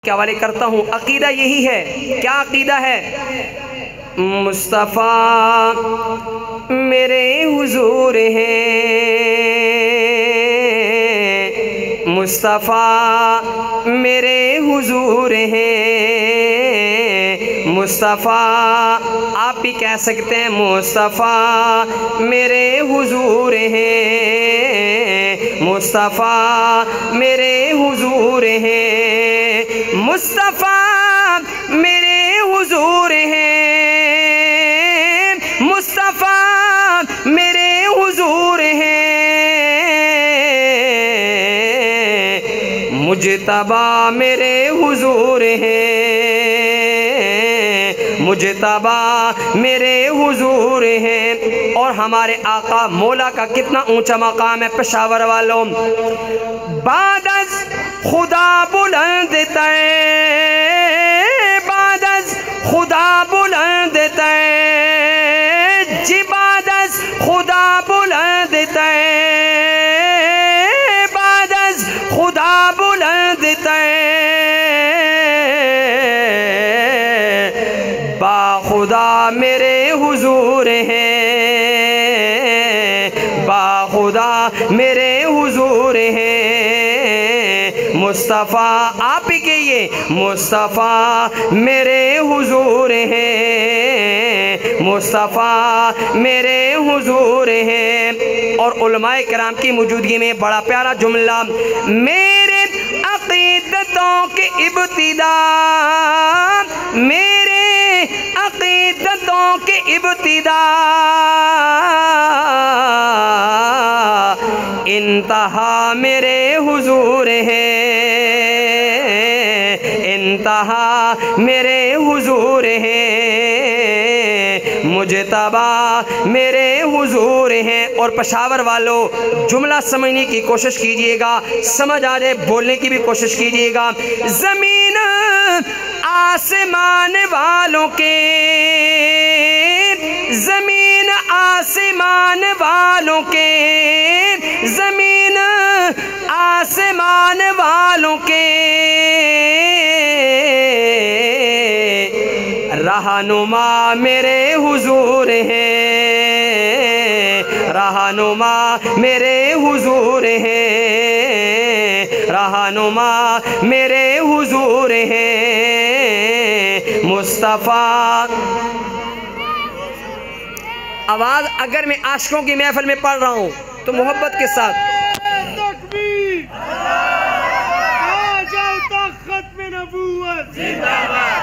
کے حوالے کرتا ہوں۔ عقیدہ یہی ہے۔ کیا عقیدہ ہے؟ مصطفیٰ میرے حضور ہیں، مصطفیٰ میرے حضور ہیں، مصطفیٰ آپ بھی کہہ سکتے ہیں مصطفیٰ میرے حضور ہیں، مصطفیٰ میرے حضور ہیں، مصطفیٰ میرے حضور ہیں، مصطفیٰ میرے حضور ہیں، مجتبی میرے حضور ہیں، مجتبی میرے حضور ہیں۔ اور ہمارے آقا مولا کا کتنا اونچا مقام ہے پشاور والوں۔ بعد از خدا بلند تر، بعد از خدا بلند تر، جی بعد از خدا بلند تر، بعد از خدا بلند تر، با خدا میرے حضور ہیں، با خدا میرے حضور ہیں، مصطفیٰ آپ ہی کہیے مصطفیٰ میرے حضور ہیں، مصطفیٰ میرے حضور ہیں۔ اور علماء کرام کی موجودگی میں بڑا پیارا جملہ، میرے عقیدتوں کے ابتدا، میرے عقیدتوں کے ابتدا، انتہا میرے حضور ہیں، انتہا میرے حضور ہیں، مجتبی میرے حضور ہیں۔ اور پشاور والوں جملہ سمجھنے کی کوشش کیجئے گا، سمجھ آ جائے بولنے کی بھی کوشش کیجئے گا۔ زمین آسمان والوں کے، زمین آسمان والوں کے، زمین آسمان والوں کے، رہنما میرے حضور ہیں، رہنما میرے حضور ہیں، رہنما میرے حضور ہیں، مصطفیٰ۔ آواز اگر میں عاشقوں کی محفل میں پڑھ رہا ہوں تو محبت کے ساتھ تکبیر، آ جاؤ تا ختم نبوت زندہ باد،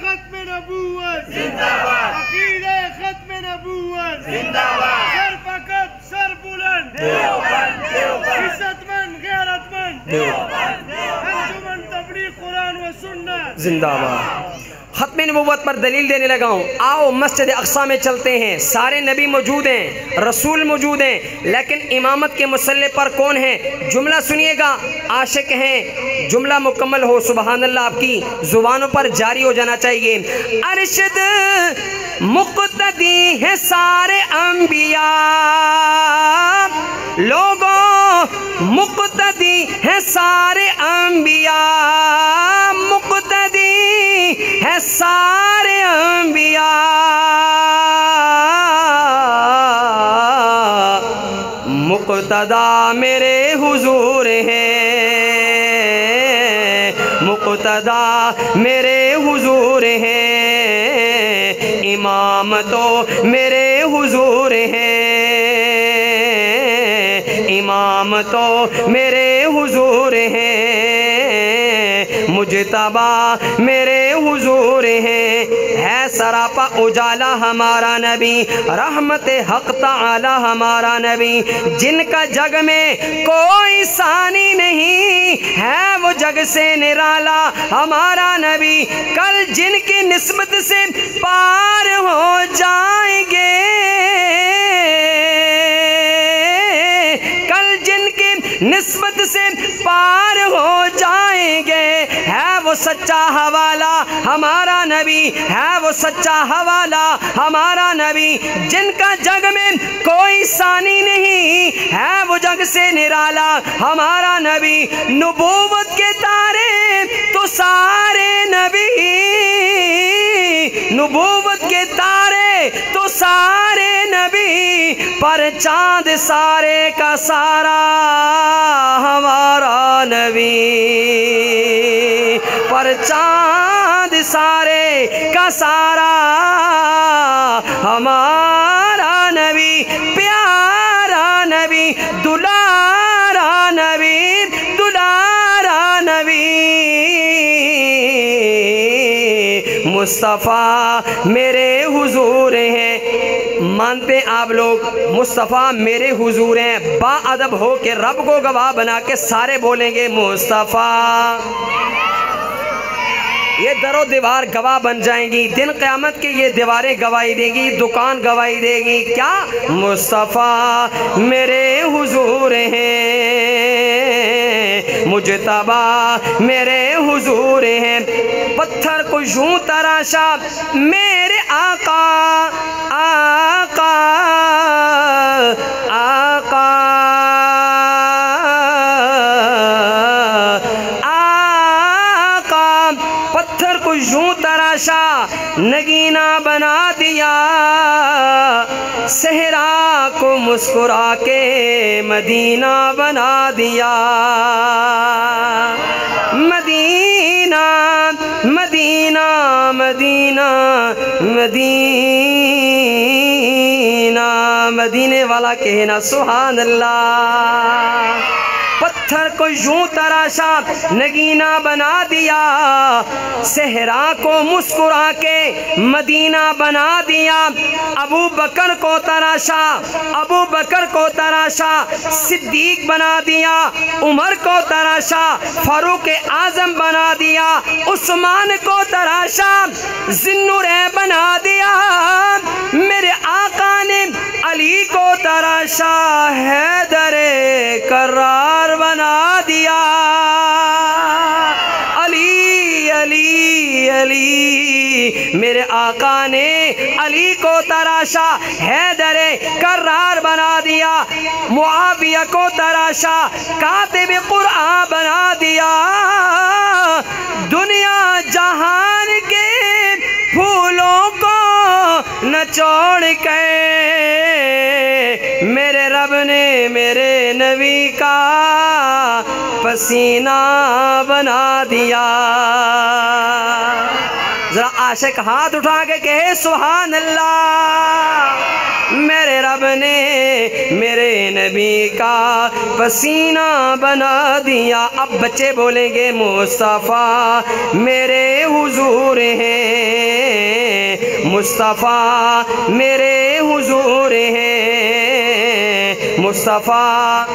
ختم نبوت زندہ باد، عقیدہ ختم نبوت زندہ باد، سر فقط سر بلند دیوبند، عزت مند غیرت مند دیوبند، انجمن تبلیغ قرآن و سنت زندہ باد۔ ختم نبوت پر دلیل دینے لگا ہوں۔ آؤ مسجد اقصی میں چلتے ہیں، سارے نبی موجود ہیں، رسول موجود ہیں، لیکن امامت کے مسلح پر کون ہیں؟ جملہ سنیے گا، عاشق ہیں، جملہ مکمل ہو، سبحان اللہ آپ کی زبانوں پر جاری ہو جانا چاہیے۔ ارشد مقتدی ہے سارے انبیاء، لوگوں مقتدی ہے سارے انبیاء، مقتدی ہے سارے انبیاء، مقتدی میرے حضور ہیں، مقتدی میرے حضور ہیں، امام تو میرے حضور ہیں، امام تو میرے حضور ہیں، مجتبی میرے حضور ہیں۔ ہے سراپا اجالا ہمارا نبی، رحمت حق تعالی ہمارا نبی، جن کا جگ میں کوئی ثانی نہیں ہے، وہ جگ سے نرالا ہمارا نبی، کل جن کی نسبت سے پار ہو جائیں گے، کل جن کی نسبت سے پار ہو جائیں گے، ہے وہ سچا حوالہ ہمارا نبی، ہے وہ سچا حوالہ ہمارا نبی، جن کا جگ میں کوئی ثانی نہیں ہے، وہ جگ سے نرالا ہمارا نبی، نبوت کے تارے تو نبوت کے تارے تو سارے نبی، پر چاند سارے کا سارا ہمارا نبی، پر چاند سارے کا سارا ہمارا نبی، پیارا نبی، دلارا نبی، دلارا نبی، مصطفیٰ میرے حضور ہیں۔ مانتے آپ لوگ مصطفیٰ میرے حضور ہیں؟ با ادب ہو کے رب کو گواہ بنا کے سارے بولیں گے مصطفیٰ۔ یہ در و دیوار گواہ بن جائیں گی، دن قیامت کے یہ دیواریں گواہی دے گی، دکان گواہی دے گی، کیا؟ مصطفیٰ میرے حضور ہیں، مجتبی میرے حضور ہیں، پتھر کو یوں تراشا میرے آقا، آقا، آقا، پتھر کو یوں تراشا نگینہ بنا دیا، صحرا کو مسکرا کے مدینہ بنا دیا، مدینہ، مدینہ، مدینہ، مدینہ، مدینے والا کہنا سبحان اللہ۔ پتھر کو یوں تراشا نگینہ بنا دیا، صحرا کو مسکرا کے مدینہ بنا دیا، ابو بکر کو تراشا، ابو بکر کو تراشا صدیق بنا دیا، عمر کو تراشا فاروق اعظم بنا دیا، عثمان کو تراشا ذی النورین بنا دیا، میرے آقا نے علی کو تراشا حیدر کرار بنا دیا، علی، علی، علی، میرے آقا نے علی کو تراشا حیدر کرار بنا دیا، معاویہ کو تراشا کاتب قرآن بنا دیا، دنیا جہان کے پھولوں کو نچوڑ کے میرے رب نے میرے نبی کا پسینہ بنا دیا۔ ذرا عاشق ہاتھ اٹھا کے کہے سبحان اللہ، میرے رب نے میرے نبی کا پسینہ بنا دیا۔ اب بچے بولیں گے مصطفیٰ میرے حضور ہیں، مصطفیٰ میرے حضور ہیں، مصطفیٰ۔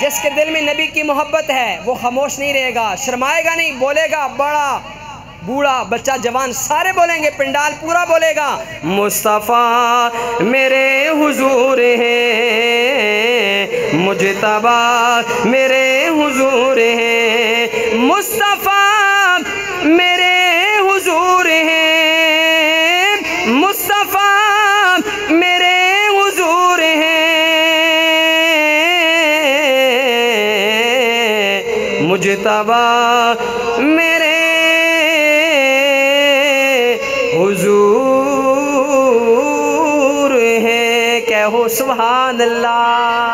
جس کے دل میں نبی کی محبت ہے وہ خاموش نہیں رہے گا، شرمائے گا نہیں، بولے گا، بڑا بوڑھا بچہ جوان سارے بولیں گے، پنڈال پورا بولے گا مصطفیٰ میرے حضور ہیں، مجتبی میرے حضور ہیں، مصطفیٰ میرے حضور ہیں، مصطفیٰ میرے حضور ہیں، مجتبی میرے حضور ہیں، کہو سبحان اللہ۔